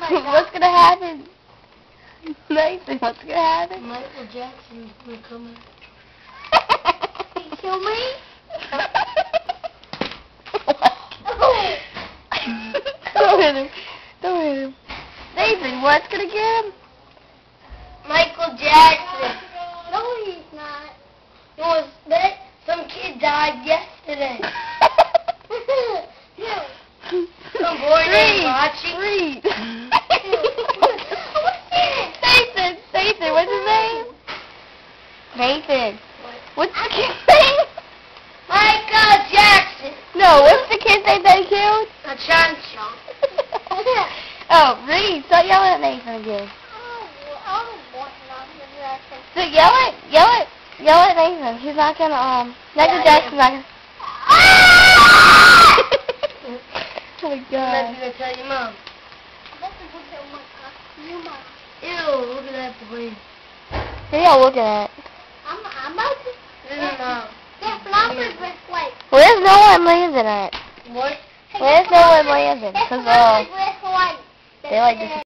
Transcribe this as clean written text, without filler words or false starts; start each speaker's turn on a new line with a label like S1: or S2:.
S1: What's gonna happen? Nathan, what's gonna happen?
S2: Michael Jackson's gonna come in.
S1: Kill me? Don't hit him. Don't hit him. Nathan, what's gonna get him?
S2: Michael Jackson.
S1: No, he's not.
S2: No, some kid died yesterday. Some boy named Machi.
S1: Reed. Nathan, what's his name? Nathan. What's the kid's name?
S2: Michael Jackson.
S1: No, what's the kid's name that he killed?
S2: A Chancho.
S1: Oh, Reed, stop yelling at Nathan again. So yell at Nathan. He's not gonna, Michael Jackson's not gonna... Oh my God.
S2: I'm gonna tell your mom. Ew, look at that boy.
S1: Who y'all looking at?
S2: I'm about to... This is mom.
S1: Where's Noah and Landon at?
S2: What?
S1: Where's Noah and Landon? Because, they like this.